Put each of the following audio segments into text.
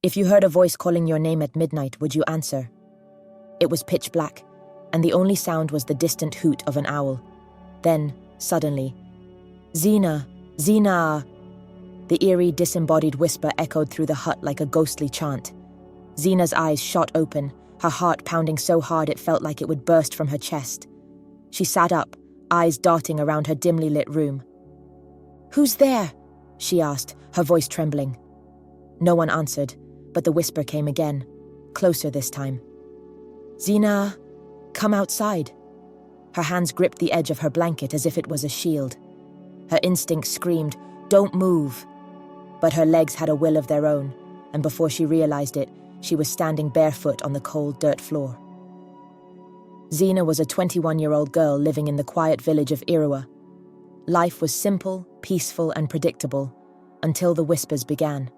If you heard a voice calling your name at midnight, would you answer? It was pitch black, and the only sound was the distant hoot of an owl. Then, suddenly, "Zena! Zena!" The eerie, disembodied whisper echoed through the hut like a ghostly chant. Zena's eyes shot open, her heart pounding so hard it felt like it would burst from her chest. She sat up, eyes darting around her dimly lit room. "Who's there?" she asked, her voice trembling. No one answered, but the whisper came again, closer this time. "Zena, come outside." Her hands gripped the edge of her blanket as if it was a shield. Her instinct screamed, "Don't move." But her legs had a will of their own, and before she realized it, she was standing barefoot on the cold dirt floor. Zena was a 21-year-old girl living in the quiet village of Irua. Life was simple, peaceful, and predictable, until the whispers began.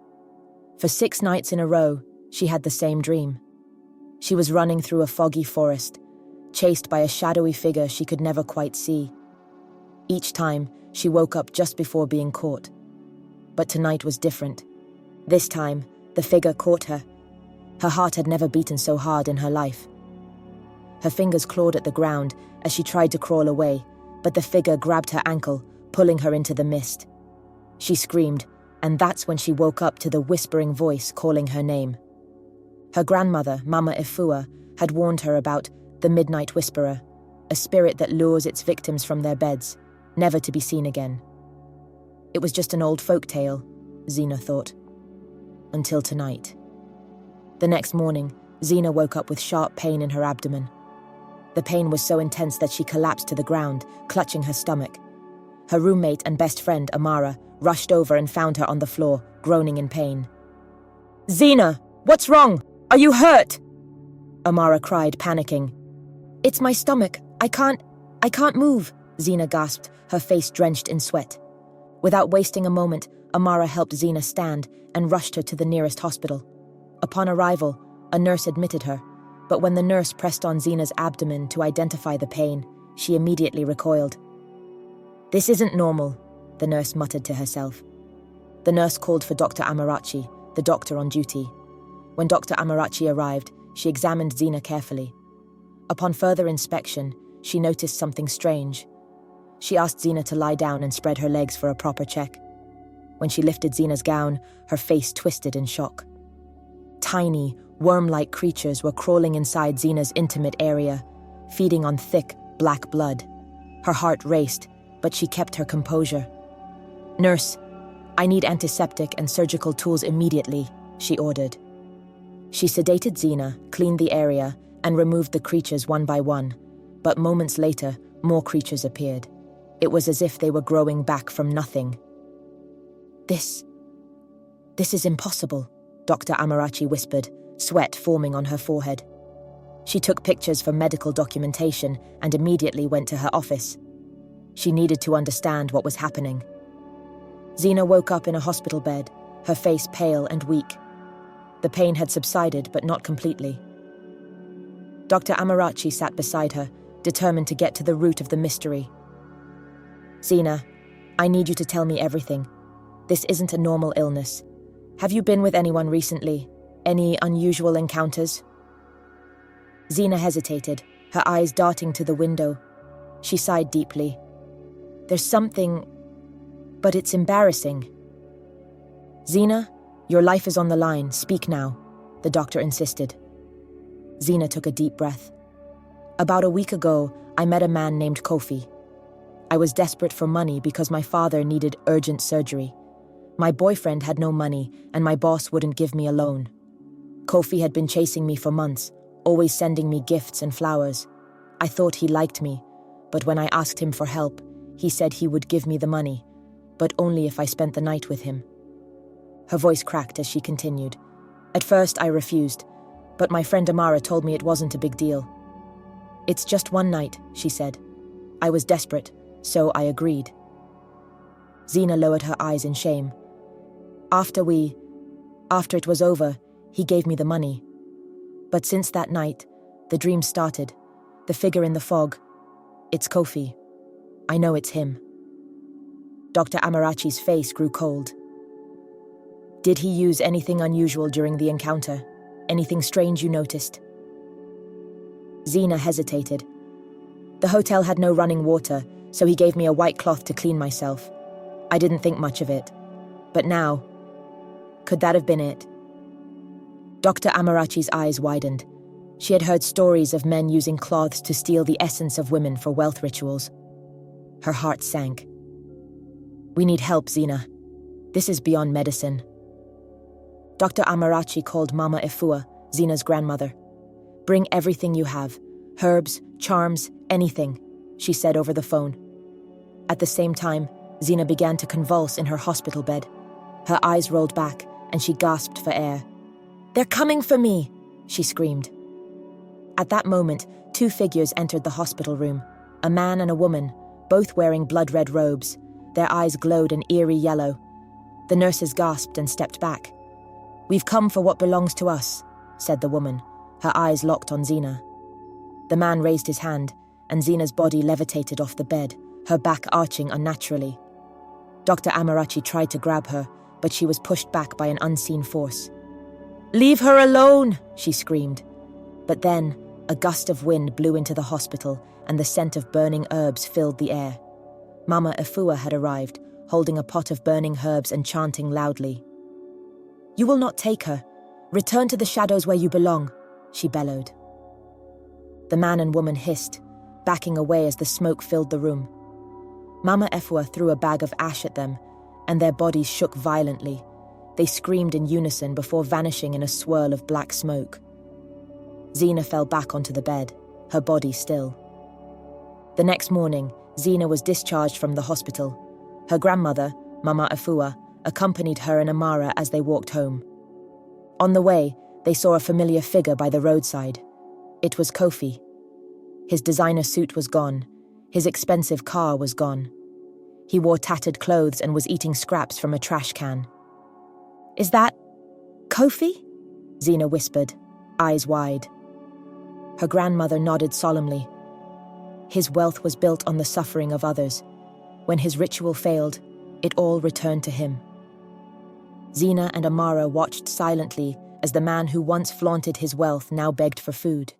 For 6 nights in a row, she had the same dream. She was running through a foggy forest, chased by a shadowy figure she could never quite see. Each time, she woke up just before being caught. But tonight was different. This time, the figure caught her. Her heart had never beaten so hard in her life. Her fingers clawed at the ground as she tried to crawl away, but the figure grabbed her ankle, pulling her into the mist. She screamed, and that's when she woke up to the whispering voice calling her name. Her grandmother, Mama Ifua, had warned her about the Midnight Whisperer, a spirit that lures its victims from their beds, never to be seen again. It was just an old folk tale, Zena thought. Until tonight. The next morning, Zena woke up with sharp pain in her abdomen. The pain was so intense that she collapsed to the ground, clutching her stomach. Her roommate and best friend, Amara, rushed over and found her on the floor, groaning in pain. "Zena, what's wrong? Are you hurt?" Amara cried, panicking. "It's my stomach. I can't move," Zena gasped, her face drenched in sweat. Without wasting a moment, Amara helped Zena stand and rushed her to the nearest hospital. Upon arrival, a nurse admitted her, but when the nurse pressed on Zena's abdomen to identify the pain, she immediately recoiled. "This isn't normal," the nurse muttered to herself. The nurse called for Dr. Amarachi, the doctor on duty. When Dr. Amarachi arrived, she examined Zena carefully. Upon further inspection, she noticed something strange. She asked Zena to lie down and spread her legs for a proper check. When she lifted Zena's gown, her face twisted in shock. Tiny, worm-like creatures were crawling inside Zena's intimate area, feeding on thick, black blood. Her heart raced, but she kept her composure. "Nurse, I need antiseptic and surgical tools immediately," she ordered. She sedated Zena, cleaned the area, and removed the creatures one by one, but moments later, more creatures appeared. It was as if they were growing back from nothing. This is impossible," Dr. Amarachi whispered, sweat forming on her forehead. She took pictures for medical documentation and immediately went to her office. She needed to understand what was happening. Zena woke up in a hospital bed, her face pale and weak. The pain had subsided, but not completely. Dr. Amarachi sat beside her, determined to get to the root of the mystery. "Zena, I need you to tell me everything. This isn't a normal illness. Have you been with anyone recently? Any unusual encounters?" Zena hesitated, her eyes darting to the window. She sighed deeply. "There's something, but it's embarrassing." "Zena, your life is on the line. Speak now," the doctor insisted. Zena took a deep breath. "About a week ago, I met a man named Kofi. I was desperate for money because my father needed urgent surgery. My boyfriend had no money, and my boss wouldn't give me a loan. Kofi had been chasing me for months, always sending me gifts and flowers. I thought he liked me, but when I asked him for help, he said he would give me the money, but only if I spent the night with him." Her voice cracked as she continued. "At first I refused, but my friend Amara told me it wasn't a big deal. It's just one night," she said. "I was desperate, so I agreed." Zena lowered her eyes in shame. After it was over, he gave me the money. But since that night, the dream started. The figure in the fog. It's Kofi. I know it's him." Dr. Amarachi's face grew cold. Did he use anything unusual during the encounter? Anything strange you noticed? Zena hesitated. The hotel had no running water, so he gave me a white cloth to clean myself. I didn't think much of it. But now, could that have been it? Dr. Amarachi's eyes widened. She had heard stories of men using cloths to steal the essence of women for wealth rituals. Her heart sank. We need help, Zena. This is beyond medicine. Dr. Amarachi called Mama Efua, Zena's grandmother. Bring everything you have. Herbs, charms, anything, she said over the phone. At the same time, Zena began to convulse in her hospital bed. Her eyes rolled back, and she gasped for air. "They're coming for me!" she screamed. At that moment, two figures entered the hospital room, a man and a woman, both wearing blood-red robes. Their eyes glowed an eerie yellow. The nurses gasped and stepped back. "We've come for what belongs to us," said the woman, her eyes locked on Zena. The man raised his hand, and Zena's body levitated off the bed, her back arching unnaturally. Dr. Amarachi tried to grab her, but she was pushed back by an unseen force. "Leave her alone!" she screamed. But then, a gust of wind blew into the hospital, and the scent of burning herbs filled the air. Mama Efua had arrived, holding a pot of burning herbs and chanting loudly. "You will not take her. Return to the shadows where you belong," she bellowed. The man and woman hissed, backing away as the smoke filled the room. Mama Efua threw a bag of ash at them, and their bodies shook violently. They screamed in unison before vanishing in a swirl of black smoke. Zena fell back onto the bed, her body still. The next morning, Zena was discharged from the hospital. Her grandmother, Mama Efua, accompanied her and Amara as they walked home. On the way, they saw a familiar figure by the roadside. It was Kofi. His designer suit was gone. His expensive car was gone. He wore tattered clothes and was eating scraps from a trash can. "Is that Kofi?" Zena whispered, eyes wide. Her grandmother nodded solemnly. His wealth was built on the suffering of others. When his ritual failed, it all returned to him. Zena and Amara watched silently as the man who once flaunted his wealth now begged for food.